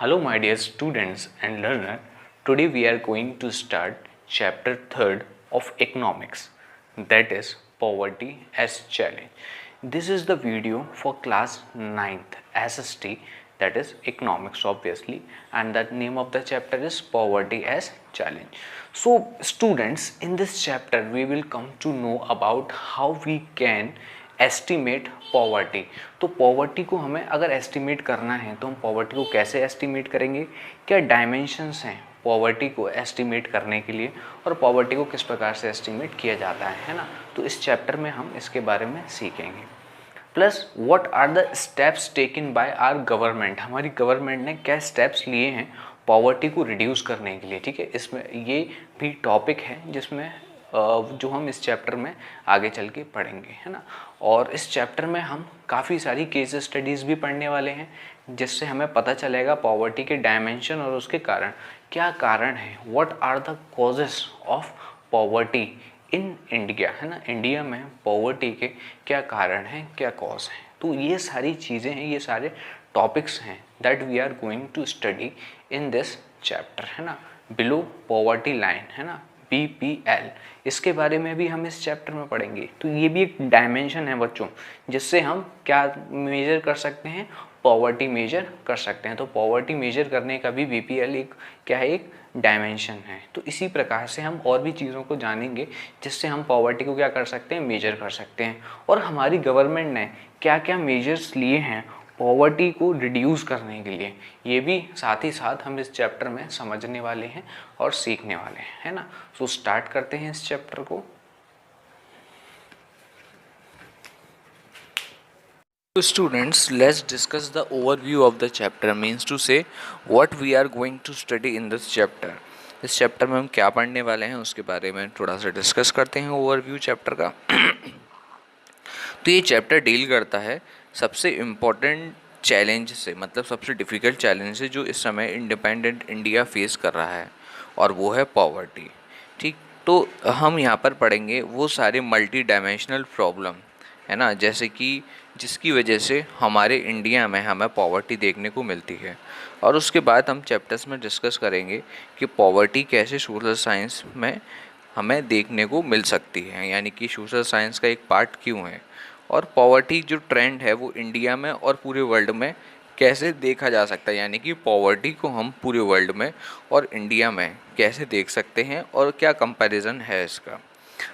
Hello my dear students and learner. Today we are going to start chapter 3rd of economics, that is poverty as challenge. This is the video for class 9th SST, that is economics obviously, and the name of the chapter is poverty as challenge. So students, in this chapter we will come to know about how we can estimate poverty. तो poverty को हमें अगर estimate करना है तो हम poverty को कैसे एस्टिमेट करेंगे, क्या डायमेंशंस हैं पॉवर्टी को एस्टिमेट करने के लिए, और पॉवर्टी को किस प्रकार से एस्टिमेट किया जाता है ना। तो इस चैप्टर में हम इसके बारे में सीखेंगे। Plus what are the steps taken by our government, हमारी गवर्नमेंट ने क्या स्टेप्स लिए हैं पॉवर्टी को रिड्यूस करने के लिए। ठीक है, इसमें ये भी टॉपिक है जिसमें जो हम इस चैप्टर में आगे चल के पढ़ेंगे, है ना। और इस चैप्टर में हम काफ़ी सारी केस स्टडीज़ भी पढ़ने वाले हैं, जिससे हमें पता चलेगा पॉवर्टी के डायमेंशन और उसके कारण क्या कारण है, what are the causes of poverty in India, है ना। इंडिया में पॉवर्टी के क्या कारण हैं, क्या कॉज हैं। तो ये सारी चीज़ें हैं, ये सारे टॉपिक्स हैं that we are going to study in this chapter, है ना। बिलो पॉवर्टी लाइन, है ना, BPL, इसके बारे में भी हम इस चैप्टर में पढ़ेंगे। तो ये भी एक डायमेंशन है बच्चों, जिससे हम क्या मेजर कर सकते हैं, पॉवर्टी मेजर कर सकते हैं। तो पॉवर्टी मेजर करने का भी BPL एक क्या है, एक डायमेंशन है। तो इसी प्रकार से हम और भी चीज़ों को जानेंगे जिससे हम पॉवर्टी को क्या कर सकते हैं, मेजर कर सकते हैं। और हमारी गवर्नमेंट ने क्या क्या मेजर्स लिए हैं पॉवर्टी को रिड्यूस करने के लिए, ये भी साथ ही साथ हम इस चैप्टर में समझने वाले हैं और सीखने वाले हैं, है ना। सो स्टार्ट करते हैं इस चैप्टर को। So students, let's discuss the overview of the chapter, means to say what we are going to study in this chapter. इस चैप्टर में हम क्या पढ़ने वाले हैं उसके बारे में थोड़ा सा डिस्कस करते हैं, ओवरव्यू चैप्टर का। तो ये चैप्टर डील करता है सबसे इम्पोर्टेंट चैलेंज से, मतलब सबसे डिफ़िकल्ट चैलेंज से जो इस समय इंडिपेंडेंट इंडिया फेस कर रहा है, और वो है पॉवर्टी। ठीक, तो हम यहाँ पर पढ़ेंगे वो सारे मल्टी डायमेंशनल प्रॉब्लम, है ना, जैसे कि जिसकी वजह से हमारे इंडिया में हमें पॉवर्टी देखने को मिलती है। और उसके बाद हम चैप्टर्स में डिस्कस करेंगे कि पॉवर्टी कैसे सोशल साइंस में हमें देखने को मिल सकती है, यानी कि सोशल साइंस का एक पार्ट क्यों है, और पॉवर्टी जो ट्रेंड है वो इंडिया में और पूरे वर्ल्ड में कैसे देखा जा सकता है, यानी कि पॉवर्टी को हम पूरे वर्ल्ड में और इंडिया में कैसे देख सकते हैं और क्या कंपैरिजन है इसका।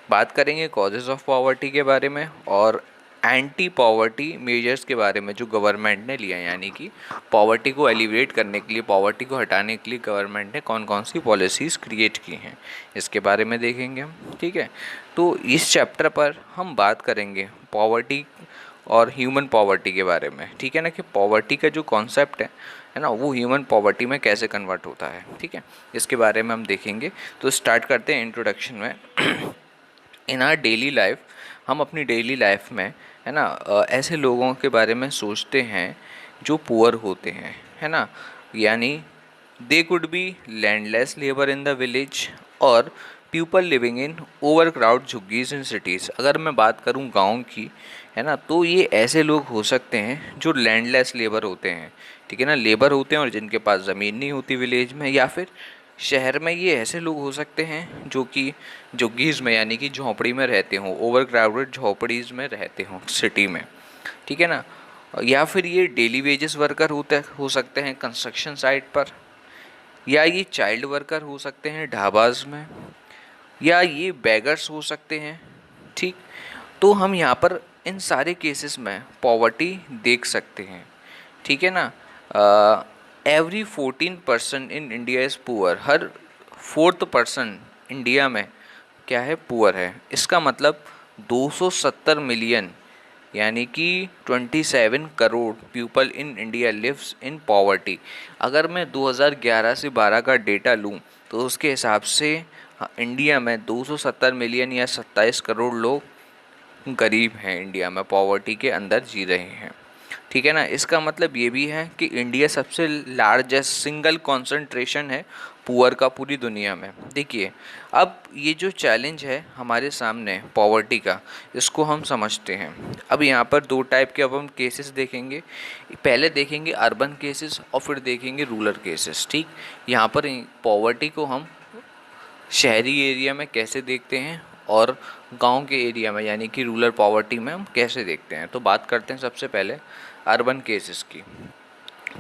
बात करेंगे कॉजेज़ ऑफ पॉवर्टी के बारे में और एंटी पॉवर्टी मेजर्स के बारे में जो गवर्नमेंट ने लिया, यानी कि पॉवर्टी को एलिवेट करने के लिए, पॉवर्टी को हटाने के लिए गवर्नमेंट ने कौन कौन सी पॉलिसीज़ क्रिएट की हैं, इसके बारे में देखेंगे हम। ठीक है, तो इस चैप्टर पर हम बात करेंगे पॉवर्टी और ह्यूमन पॉवर्टी के बारे में। ठीक है ना, कि पॉवर्टी का जो कॉन्सेप्ट है ना, वो ह्यूमन पॉवर्टी में कैसे कन्वर्ट होता है। ठीक है, इसके बारे में हम देखेंगे। तो स्टार्ट करते हैं इंट्रोडक्शन में। इन आवर डेली लाइफ, हम अपनी डेली लाइफ में, है ना, ऐसे लोगों के बारे में सोचते हैं जो पुअर होते हैं, है ना, यानी they could be landless labour in the village और people living in over crowd झुग्गीज इन सिटीज़। अगर मैं बात करूं गांव की, है ना, तो ये ऐसे लोग हो सकते हैं जो लैंडलेस लेबर होते हैं। ठीक है ना, लेबर होते हैं और जिनके पास ज़मीन नहीं होती विलेज में, या फिर शहर में ये ऐसे लोग हो सकते हैं जो कि झुग्गीज़ में, यानी कि झोंपड़ी में रहते हों, ओवर क्राउडेड झोंपड़ीज़ में रहते हों सिटी में। ठीक है ना, या फिर ये डेली वेजेस वर्कर हो सकते हैं कंस्ट्रक्शन साइट पर, या ये चाइल्ड वर्कर हो सकते हैं ढाबाज में, या ये बेगर्स हो सकते हैं। ठीक, तो हम यहाँ पर इन सारे केसेस में पॉवर्टी देख सकते हैं। ठीक है ना, every 14% in India is poor, her 4th person India में क्या है, पुअर है। इसका मतलब 270 मिलियन, यानी कि 27 crore people in India lives in poverty. अगर मैं 2011 से 12 का डेटा लूँ तो उसके हिसाब से इंडिया में 270 मिलियन या 27 करोड़ लोग गरीब हैं, इंडिया में पॉवर्टी के अंदर जी रहे हैं। ठीक है ना, इसका मतलब ये भी है कि इंडिया सबसे लार्जेस्ट सिंगल कॉन्सेंट्रेशन है पुअर का पूरी दुनिया में। देखिए, अब ये जो चैलेंज है हमारे सामने पॉवर्टी का, इसको हम समझते हैं। अब यहाँ पर दो टाइप के अब हम केसेस देखेंगे। पहले देखेंगे अर्बन केसेस और फिर देखेंगे रूरल केसेस। ठीक, यहाँ पर पॉवर्टी को हम शहरी एरिया में कैसे देखते हैं और गांव के एरिया में यानी कि रूरल पॉवर्टी में हम कैसे देखते हैं। तो बात करते हैं सबसे पहले अर्बन केसेस की।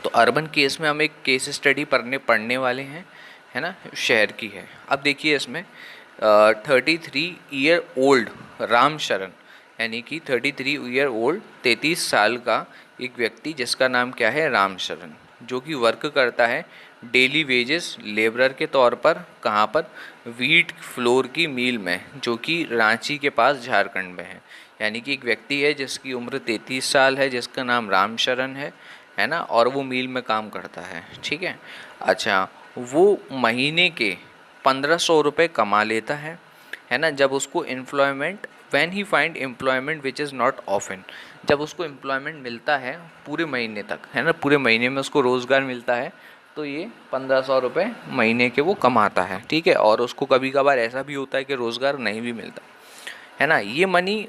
तो अर्बन केस में हम एक केस स्टडी पढ़ने वाले हैं, है ना, शहर की है। अब देखिए इसमें 33 ईयर ओल्ड राम शरण, यानी कि 33 ईयर ओल्ड 33 साल का एक व्यक्ति जिसका नाम क्या है, राम शरण, जो कि वर्क करता है डेली वेजेस लेबरर के तौर पर। कहाँ पर, वीट फ्लोर की मिल में, जो कि रांची के पास झारखंड में है। यानी कि एक व्यक्ति है जिसकी उम्र 33 साल है, जिसका नाम राम शरण है ना, और वो मिल में काम करता है। ठीक है, अच्छा, वो महीने के 1500 रुपये कमा लेता है ना, जब उसको employment, when he find employment which is not often, जब उसको एम्प्लॉयमेंट मिलता है पूरे महीने तक, है ना, पूरे महीने में उसको रोज़गार मिलता है, तो ये 1500 रुपये महीने के वो कमाता है। ठीक है, और उसको कभी कभार ऐसा भी होता है कि रोज़गार नहीं भी मिलता, है ना। ये मनी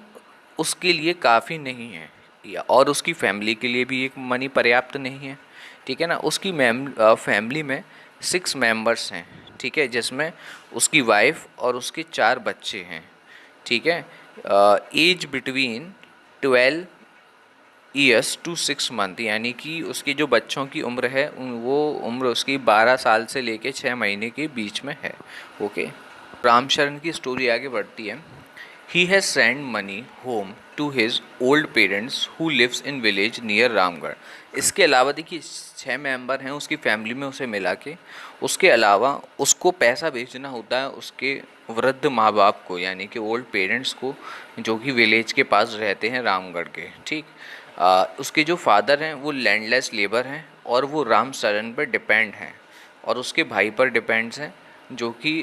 उसके लिए काफ़ी नहीं है, और उसकी फैमिली के लिए भी एक मनी पर्याप्त नहीं है। ठीक है ना, उसकी फैमिली में 6 मेंबर्स हैं। ठीक है, जिसमें उसकी वाइफ और उसके 4 बच्चे हैं। ठीक है, age between 12 years to 6 month, यानी कि उसकी जो बच्चों की उम्र है वो उम्र उसकी 12 साल से लेके 6 महीने के बीच में है। ओके, रामशरण की स्टोरी आगे बढ़ती है। He has sent money home to his old parents who lives in village near Ramgarh. इसके अलावा देखिए 6 मेंबर हैं उसकी फैमिली में उसे मिला के, उसके अलावा उसको पैसा भेजना होता है उसके वृद्ध माँ बाप को, यानी कि ओल्ड पेरेंट्स को, जो कि विलेज के पास रहते हैं रामगढ़ के। ठीक, उसके जो फादर हैं वो लैंडलेस लेबर हैं और वो राम शरण पर डिपेंड हैं, और उसके भाई पर डिपेंड्स हैं जो कि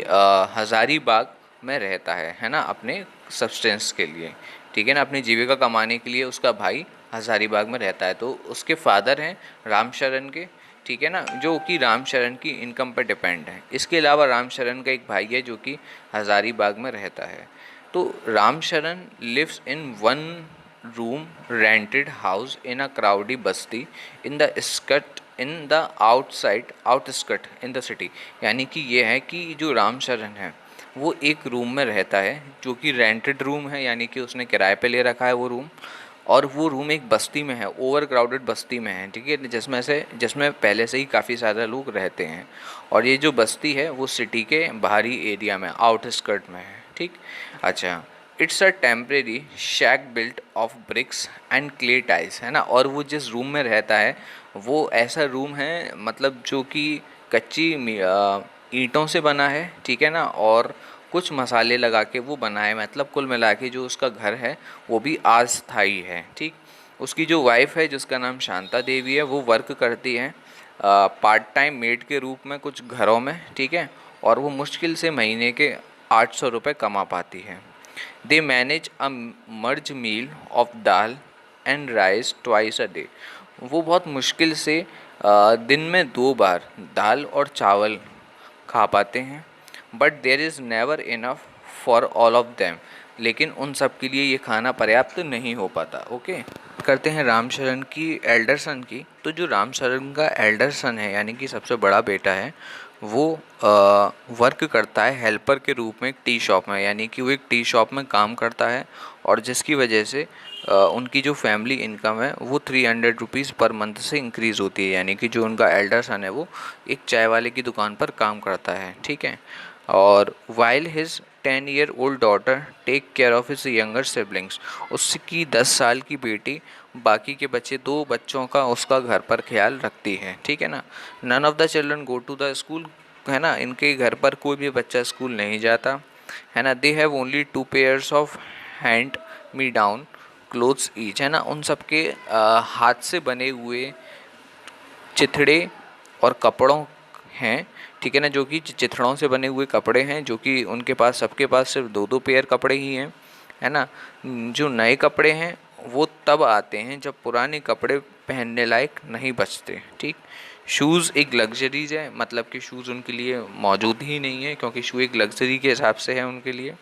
हज़ारीबाग में रहता है ना, अपने सब्सटेंस के लिए। ठीक है ना, अपनी जीविका कमाने के लिए उसका भाई हज़ारीबाग में रहता है। तो उसके फादर हैं रामशरण के, ठीक है ना, जो कि रामशरण की इनकम पर डिपेंड है। इसके अलावा रामशरण का एक भाई है जो कि हज़ारीबाग में रहता है। तो Ramsharan lives in 1 room rented house in a crowdy basti in the skirt in the outskirt in the city. यानी कि ये है कि जो रामशरण है वो एक रूम में रहता है जो कि रेंटेड रूम है, यानी कि उसने किराए पे ले रखा है वो रूम, और वो रूम एक बस्ती में है, ओवर क्राउडेड बस्ती में है। ठीक है, जिसमें पहले से ही काफ़ी ज़्यादा लोग रहते हैं, और ये जो बस्ती है वो सिटी के बाहरी एरिया में, आउटस्कर्ट में है। ठीक, अच्छा, it's a temporary shack built of bricks and clay tiles, है ना, और वो जिस रूम में रहता है वो ऐसा रूम है, मतलब जो कि कच्ची ईंटों से बना है। ठीक है ना, और कुछ मसाले लगा के वो बना है, मतलब कुल मिला के जो उसका घर है वो भी अस्थाई है। ठीक, उसकी जो वाइफ है जिसका नाम शांता देवी है, वो वर्क करती है पार्ट टाइम मेड के रूप में कुछ घरों में। ठीक है, और वो मुश्किल से महीने के 800 रुपये कमा पाती है। दे मैनेज अ मर्ज meal of dal and rice twice a day. वो बहुत मुश्किल से दिन में 2 बार दाल और चावल खा पाते हैं। But there is never enough for all of them, लेकिन उन सब के लिए ये खाना पर्याप्त नहीं हो पाता। ओके, करते हैं रामशरण की एल्डर सन की। तो जो रामशरण का एल्डर सन है, यानी कि सबसे बड़ा बेटा है, वो वर्क करता है हेल्पर के रूप में एक टी शॉप में, यानी कि वो एक टी शॉप में काम करता है, और जिसकी वजह से उनकी जो फैमिली इनकम है वो 300 रुपीज़ पर मंथ से इंक्रीज़ होती है। यानी कि जो उनका एल्डर सन है वो एक चाय वाले की दुकान पर काम करता है। ठीक है, और while his 10 year old daughter take care of his younger siblings, उसकी 10 साल की बेटी बाकी के बच्चे 2 बच्चों का उसका घर पर ख्याल रखती है। ठीक है ना, none of the children go to the school, है ना, इनके घर पर कोई भी बच्चा स्कूल नहीं जाता, है ना। They have only 2 pairs of hand me down clothes each, है ना, उन सबके हाथ से बने हुए चिथड़े और कपड़ों हैं। ठीक है ना, जो कि चिथड़ों से बने हुए कपड़े हैं, जो कि उनके पास, सबके पास सिर्फ 2-2 पेयर कपड़े ही हैं, है ना। जो नए कपड़े हैं वो तब आते हैं जब पुराने कपड़े पहनने लायक नहीं बचते। ठीक, शूज़ एक लग्जरीज है, मतलब कि शूज़ उनके लिए मौजूद ही नहीं है, क्योंकि शू एक लग्जरी के हिसाब से है उनके लिए।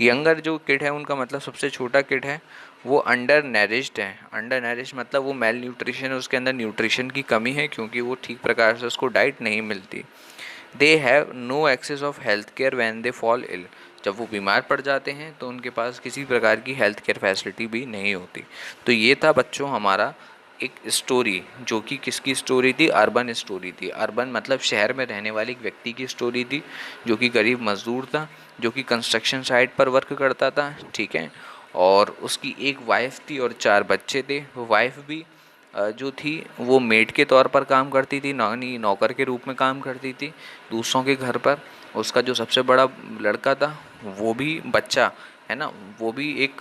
यंगर जो किड है उनका मतलब सबसे छोटा किड है, वो अंडर नरिश्ड है। अंडर नरिश मतलब वो मेल न्यूट्रिशन है, उसके अंदर न्यूट्रिशन की कमी है, क्योंकि वो ठीक प्रकार से उसको डाइट नहीं मिलती। They have no access of health care when they fall ill. जब वो बीमार पड़ जाते हैं तो उनके पास किसी प्रकार की हेल्थ केयर फैसिलिटी भी नहीं होती। तो ये था बच्चों हमारा एक स्टोरी, जो कि किसकी स्टोरी थी? अर्बन स्टोरी थी। अर्बन मतलब शहर में रहने वाले एक व्यक्ति की स्टोरी थी, जो कि गरीब मजदूर था, जो कि कंस्ट्रक्शन साइट पर वर्क करता था, ठीक है। और उसकी एक वाइफ थी और 4 बच्चे थे। वो वाइफ भी जो थी वो मेड के तौर पर काम करती थी, नानी नौकर के रूप में काम करती थी दूसरों के घर पर। उसका जो सबसे बड़ा लड़का था, वो भी बच्चा है ना, वो भी एक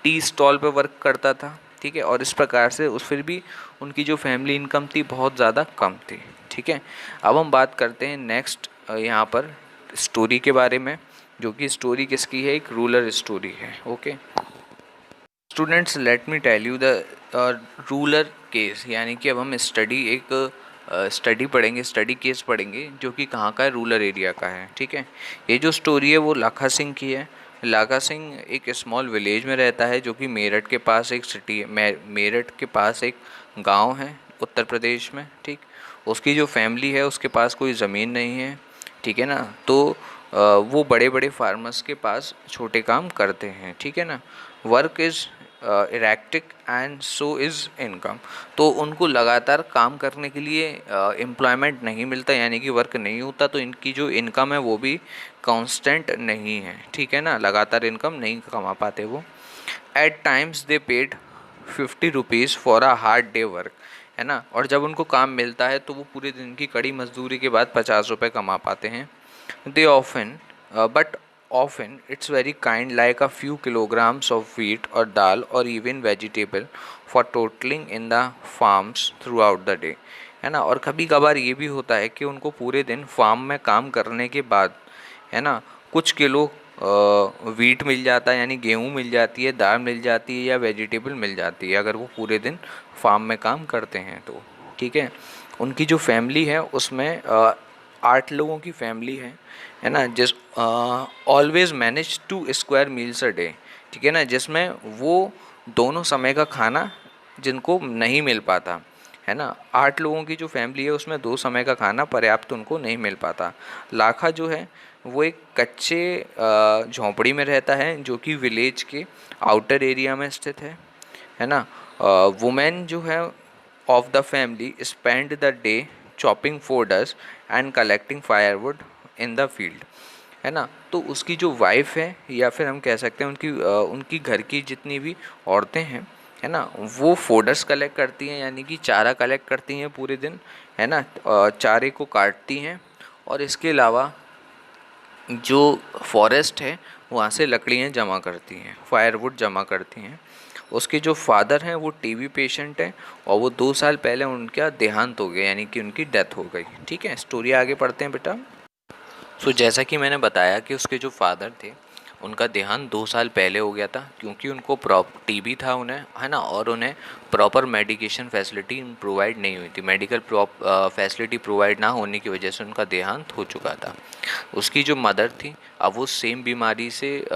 टी स्टॉल पे वर्क करता था, ठीक है। और इस प्रकार से उस फिर भी उनकी जो फैमिली इनकम थी बहुत ज़्यादा कम थी, ठीक है। अब हम बात करते हैं नेक्स्ट यहाँ पर स्टोरी के बारे में, जो कि स्टोरी किसकी है? एक रूरल स्टोरी है, okay. Students let me tell you the rural case, यानी कि अब हम स्टडी पढ़ेंगे, स्टडी केस पढ़ेंगे, जो कि कहाँ का है? रूरल एरिया का है, ठीक है। ये जो स्टोरी है वो लाखा सिंह की है। लाखा सिंह एक स्मॉल विलेज में रहता है, जो कि मेरठ के पास एक सिटी है, मेरठ के पास एक गांव है उत्तर प्रदेश में, ठीक। उसकी जो फैमिली है उसके पास कोई ज़मीन नहीं है, ठीक है ना। तो वो बड़े बड़े फार्मर्स के पास छोटे काम करते हैं, ठीक है ना। Work is erratic and so is income. तो उनको लगातार काम करने के लिए एम्प्लॉयमेंट नहीं मिलता, यानी कि वर्क नहीं होता, तो इनकी जो इनकम है वो भी कांस्टेंट नहीं है, ठीक है ना। लगातार इनकम नहीं कमा पाते वो। At times they paid 50 rupees for a hard day work, है ना। और जब उनको काम मिलता है तो वो पूरे दिन की कड़ी मजदूरी के बाद 50 रुपये कमा पाते हैं। They often but often it's very kind, like a few kilograms of wheat or dal or even vegetable for totaling in the farms throughout the day, है ना। और कभी कभार ये भी होता है कि उनको पूरे दिन फार्म में काम करने के बाद, है ना, कुछ किलो वीट मिल जाता है, यानी गेहूँ मिल जाती है, दाल मिल जाती है, या वेजिटेबल मिल जाती है, अगर वो पूरे दिन फार्म में काम करते हैं तो, ठीक है। उनकी जो फैमिली है उसमें 8 लोगों की फैमिली है ना, जिस always manage to square meals a day, ठीक है ना, जिसमें वो दोनों समय का खाना जिनको नहीं मिल पाता, है ना। 8 लोगों की जो फैमिली है उसमें 2 समय का खाना पर्याप्त उनको नहीं मिल पाता। लाखा जो है वो एक कच्चे झोंपड़ी में रहता है, जो कि विलेज के आउटर एरिया में स्थित है ना। वुमेन जो है of the family spend the day chopping fodders and collecting firewood in the field, है ना। तो उसकी जो वाइफ है, या फिर हम कह सकते हैं उनकी घर की जितनी भी औरतें हैं, है ना, वो फोडर्स कलेक्ट करती हैं, यानी कि चारा कलेक्ट करती हैं पूरे दिन, है ना। चारे को काटती हैं, और इसके अलावा जो फॉरेस्ट है वहाँ से लकड़ियाँ जमा करती हैं, फायरवुड जमा करती हैं। उसके जो फादर हैं वो टीबी पेशेंट हैं, और वो 2 साल पहले उनका देहांत हो गया, यानी कि उनकी डेथ हो गई, ठीक है। स्टोरी आगे पढ़ते हैं बेटा। जैसा कि मैंने बताया कि उसके जो फादर थे उनका देहांत 2 साल पहले हो गया था, क्योंकि उनको टीबी था उन्हें, है ना, और उन्हें प्रॉपर मेडिकेशन फैसिलिटी प्रोवाइड नहीं हुई थी। मेडिकल फैसिलिटी प्रोवाइड ना होने की वजह से उनका देहांत हो चुका था। उसकी जो मदर थी अब वो सेम बीमारी से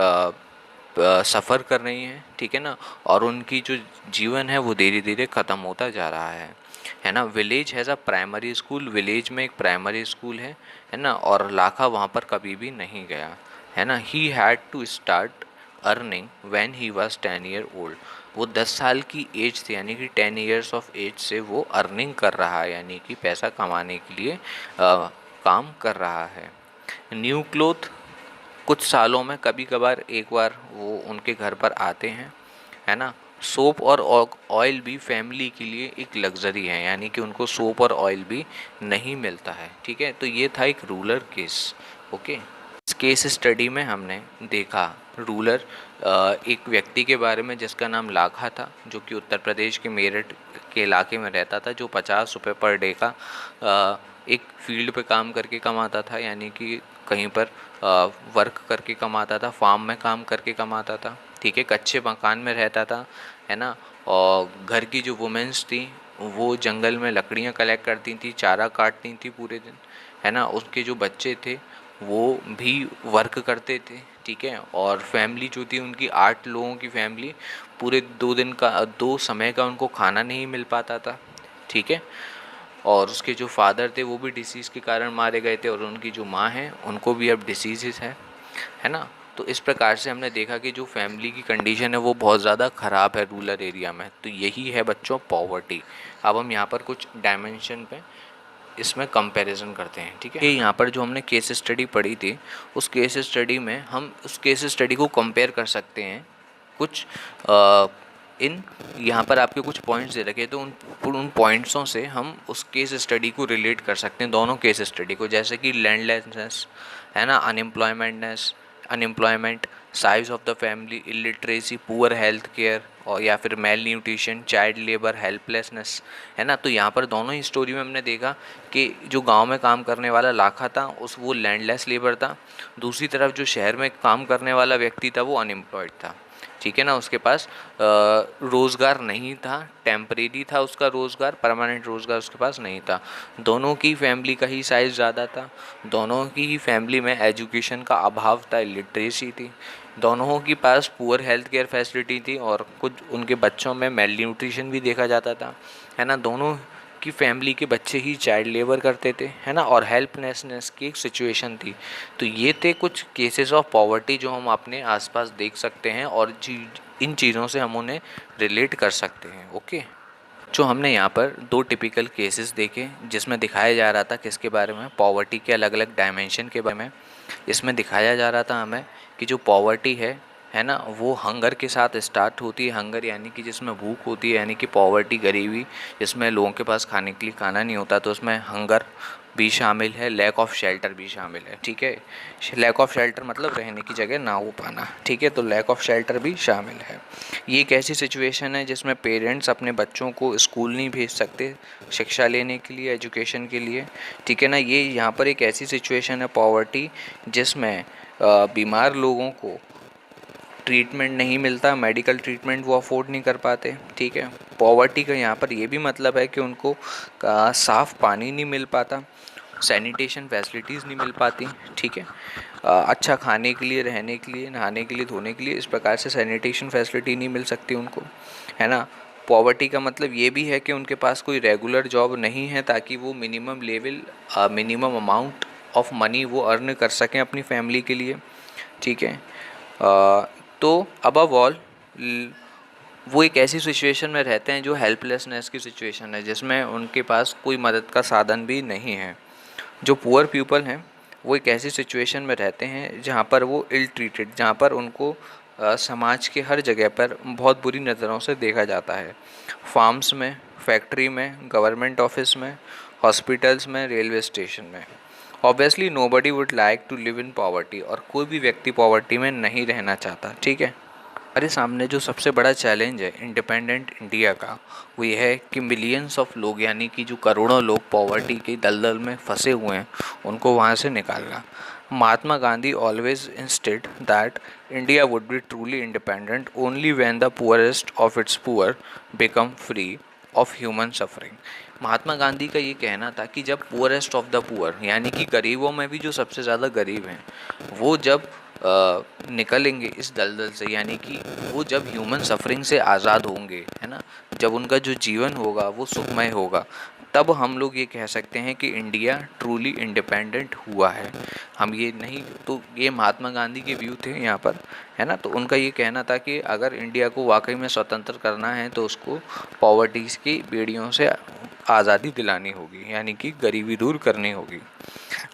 सफ़र कर रही हैं, ठीक है ना। और उनकी जो जीवन है वो धीरे धीरे ख़त्म होता जा रहा है ना। Village has a primary school, village में एक प्राइमरी स्कूल है ना। और लाखा वहाँ पर कभी भी नहीं गया, है ना। He had to start earning when he was 10 year old. वो 10 साल की एज थी, यानी कि 10 ईयर्स ऑफ एज से वो अर्निंग कर रहा है, यानी कि पैसा कमाने के लिए काम कर रहा है। न्यू क्लोथ, कुछ सालों में कभी कभार एक बार वो उनके घर पर आते हैं, है ना। सोप और ऑयल भी फैमिली के लिए एक लग्जरी है, यानी कि उनको सोप और ऑयल भी नहीं मिलता है, ठीक है। तो ये था एक रूरल केस, ओके। इस केस स्टडी में हमने देखा रूरल एक व्यक्ति के बारे में जिसका नाम लाखा था, जो कि उत्तर प्रदेश के मेरठ के इलाके में रहता था, जो 50 रुपये पर डे का एक फील्ड पे काम करके कमाता था, यानी कि कहीं पर वर्क करके कमाता था, फार्म में काम करके कमाता था, ठीक है। कच्चे मकान में रहता था, है ना। और घर की जो वुमेन्स थी वो जंगल में लकड़ियाँ कलेक्ट करती थी, चारा काटती थी पूरे दिन, है ना। उसके जो बच्चे थे वो भी वर्क करते थे, ठीक है। और फैमिली जो थी उनकी 8 लोगों की फैमिली, पूरे 2 दिन का 2 समय का उनको खाना नहीं मिल पाता था, ठीक है। और उसके जो फादर थे वो भी डिसीज़ के कारण मारे गए थे, और उनकी जो माँ है उनको भी अब डिसीज़ है ना। तो इस प्रकार से हमने देखा कि जो फैमिली की कंडीशन है वो बहुत ज़्यादा ख़राब है रूरल एरिया में। तो यही है बच्चों पॉवर्टी। अब हम यहाँ पर कुछ डायमेंशन पे इसमें कंपैरिजन करते हैं, ठीक है। यहाँ पर जो हमने केस स्टडी पढ़ी थी, उस केस स्टडी में हम उस केस स्टडी को कंपेयर कर सकते हैं कुछ इन यहाँ पर आपके कुछ पॉइंट्स दे रखे हैं, तो उन पॉइंट्सों से हम उस केस स्टडी को रिलेट कर सकते हैं, दोनों केस स्टडी को। जैसे कि लैंडलेसनेस, है ना, unemployment, size of the family, illiteracy, poor health care, और या फिर mail nutrition, child labour, helplessness, है ना। तो यहाँ पर दोनों ही स्टोरी में हमने देखा कि जो गांव में काम करने वाला लाखा था वो लैंडलेस लेबर था, दूसरी तरफ जो शहर में काम करने वाला व्यक्ति था वो अनएम्प्लॉयड था, ठीक है ना। उसके पास रोज़गार नहीं था, टेम्परेरी था उसका रोज़गार, परमानेंट रोज़गार उसके पास नहीं था। दोनों की फैमिली का ही साइज़ ज़्यादा था, दोनों की ही फैमिली में एजुकेशन का अभाव था, लिटरेसी थी, दोनों के पास पुअर हेल्थ केयर फैसिलिटी थी, और कुछ उनके बच्चों में मेल न्यूट्रिशन भी देखा जाता था, है ना। दोनों की फैमिली के बच्चे ही चाइल्ड लेबर करते थे, है ना, और हेल्पलेसनेस की एक सिचुएशन थी। तो ये थे कुछ केसेस ऑफ पॉवर्टी जो हम अपने आसपास देख सकते हैं, और इन चीज़ों से हम उन्हें रिलेट कर सकते हैं, ओके। जो हमने यहाँ पर 2 टिपिकल केसेस देखे जिसमें दिखाया जा रहा था किसके बारे में, पॉवर्टी के अलग अलग डायमेंशन के बारे में। इसमें दिखाया जा रहा था हमें कि जो पॉवर्टी है ना, वो हंगर के साथ स्टार्ट होती है। हंगर यानी कि जिसमें भूख होती है, यानी कि पॉवर्टी, गरीबी, जिसमें लोगों के पास खाने के लिए खाना नहीं होता, तो उसमें हंगर भी शामिल है, लैक ऑफ शेल्टर भी शामिल है, ठीक है। लैक ऑफ शेल्टर मतलब रहने की जगह ना हो पाना, ठीक है। तो लैक ऑफ शेल्टर भी शामिल है। ये एक ऐसी सिचुएशन है जिसमें पेरेंट्स अपने बच्चों को स्कूल नहीं भेज सकते शिक्षा लेने के लिए, एजुकेशन के लिए, ठीक है ना। ये यहाँ पर एक ऐसी सिचुएशन है पॉवर्टी जिसमें बीमार लोगों को ट्रीटमेंट नहीं मिलता, मेडिकल ट्रीटमेंट वो अफोर्ड नहीं कर पाते, ठीक है। पॉवर्टी का यहाँ पर ये भी मतलब है कि उनको साफ़ पानी नहीं मिल पाता, सैनिटेशन फैसिलिटीज़ नहीं मिल पाती, ठीक है। अच्छा खाने के लिए, रहने के लिए, नहाने के लिए, धोने के लिए, इस प्रकार से सैनिटेशन फैसिलिटी नहीं मिल सकती उनको, है ना। पॉवर्टी का मतलब ये भी है कि उनके पास कोई रेगुलर जॉब नहीं है ताकि वो मिनिमम अमाउंट ऑफ मनी वो अर्न कर सकें अपनी फैमिली के लिए, ठीक है। तो अबव ऑल वो एक ऐसी सिचुएशन में रहते हैं जो हेल्पलेसनेस की सिचुएशन है, जिसमें उनके पास कोई मदद का साधन भी नहीं है। जो पुअर पीपल हैं वो एक ऐसी सिचुएशन में रहते हैं जहाँ पर वो इल ट्रीटेड, जहाँ पर उनको समाज के हर जगह पर बहुत बुरी नज़रों से देखा जाता है। फार्म्स में, फैक्ट्री में, गवर्नमेंट ऑफिस में, हॉस्पिटल्स में, रेलवे स्टेशन में। Obviously nobody would like to live in poverty, और कोई भी व्यक्ति पॉवर्टी में नहीं रहना चाहता, ठीक है। हमारे सामने जो सबसे बड़ा चैलेंज है इंडिपेंडेंट इंडिया का, वो ये है कि मिलियंस ऑफ लोग, यानी कि जो करोड़ों लोग पॉवर्टी के दलदल में फंसे हुए हैं, उनको वहाँ से निकालना। Mahatma Gandhi always insisted that India would be truly independent only when the poorest of its poor become free of human suffering. Mahatma Gandhi का ये कहना था कि जब पुअरेस्ट ऑफ द पुअर, यानी कि गरीबों में भी जो सबसे ज़्यादा गरीब हैं, वो जब निकलेंगे इस दलदल से, यानी कि वो जब ह्यूमन सफरिंग से आज़ाद होंगे, है ना, जब उनका जो जीवन होगा वो सुखमय होगा, तब हम लोग ये कह सकते हैं कि इंडिया ट्रूली इंडिपेंडेंट हुआ है। हम ये नहीं, तो ये महात्मा गांधी के व्यू थे यहाँ पर, है ना। तो उनका ये कहना था कि अगर इंडिया को वाकई में स्वतंत्र करना है तो उसको पॉवर्टी की बेड़ियों से आज़ादी दिलानी होगी, यानी कि गरीबी दूर करनी होगी।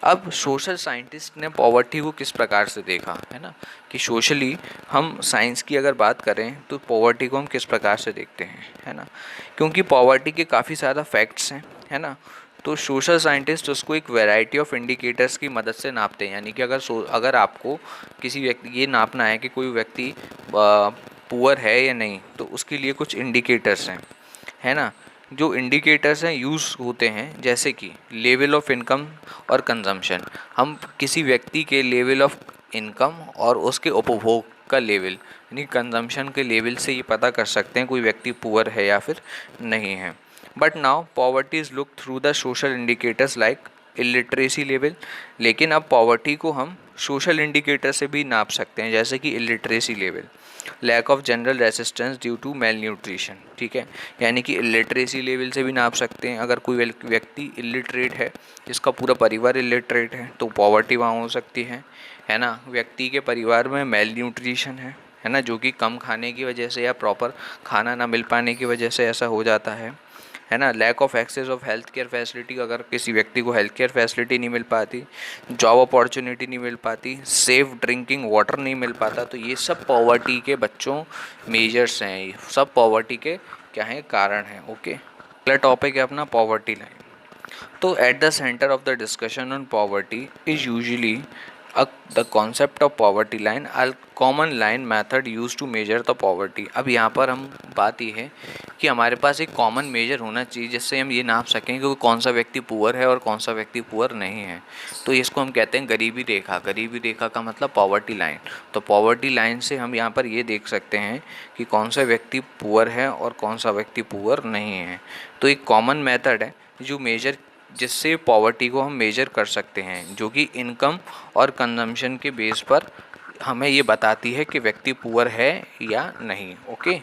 अब सोशल साइंटिस्ट ने पॉवर्टी को किस प्रकार से देखा, है ना, कि सोशली हम साइंस की अगर बात करें तो पॉवर्टी को हम किस प्रकार से देखते हैं, है ना। क्योंकि पॉवर्टी के काफ़ी ज़्यादा फैक्ट्स हैं, है ना। तो सोशल साइंटिस्ट उसको एक वैरायटी ऑफ इंडिकेटर्स की मदद से नापते हैं, यानी कि अगर आपको किसी व्यक्ति ये नापना है कि कोई व्यक्ति पुअर है या नहीं, तो उसके लिए कुछ इंडिकेटर्स हैं, है ना। जो इंडिकेटर्स हैं यूज़ होते हैं, जैसे कि लेवल ऑफ इनकम और कंजम्पशन। हम किसी व्यक्ति के लेवल ऑफ इनकम और उसके उपभोग का लेवल, यानी कंजम्पशन के लेवल से ये पता कर सकते हैं कोई व्यक्ति पुअर है या फिर नहीं है। But now poverty is look through the social indicators like illiteracy level. लेकिन अब पॉवर्टी को हम सोशल इंडिकेटर से भी नाप सकते हैं, जैसे कि illiteracy level, lack of general resistance due to malnutrition, ठीक है। यानी कि इलिटरेसी लेवल से भी नाप सकते हैं। अगर कोई व्यक्ति इलिटरेट है, जिसका पूरा परिवार इलिटरेट है, तो पॉवर्टी वहाँ हो सकती है ना। व्यक्ति के परिवार में मेल न्यूट्रिशन है ना, जो कि कम खाने की वजह से या प्रॉपर खाना ना मिल पाने की वजह से ऐसा हो जाता है ना। Lack of access of health care facility, अगर किसी व्यक्ति को हेल्थ केयर फैसिलिटी नहीं मिल पाती, जॉब अपॉर्चुनिटी नहीं मिल पाती, सेफ ड्रिंकिंग वाटर नहीं मिल पाता, तो ये सब पॉवर्टी के बच्चों मेजर्स हैं, ये सब पॉवर्टी के क्या हैं, कारण हैं। ओके, अगला टॉपिक है अपना पॉवर्टी लाइन। तो at the centre of the discussion on poverty is usually the concept of poverty line, a common line method use to measure the poverty. अब यहाँ पर हम बात ये है कि हमारे पास एक कॉमन मेजर होना चाहिए जिससे हम ये नाप सकें कि कौन सा व्यक्ति पुअर है और कौन सा व्यक्ति पुअर नहीं है। तो इसको हम कहते हैं गरीबी रेखा। गरीबी रेखा का मतलब पॉवर्टी लाइन। तो पॉवर्टी लाइन से हम यहाँ पर ये देख सकते हैं कि कौन सा व्यक्ति पुअर है और कौन सा व्यक्ति पुअर नहीं है। तो एक कॉमन मेथड है जो मेजर, जिससे पॉवर्टी को हम मेजर कर सकते हैं, जो कि इनकम और कंजम्पशन के बेस पर हमें ये बताती है कि व्यक्ति पुअर है या नहीं। ओके।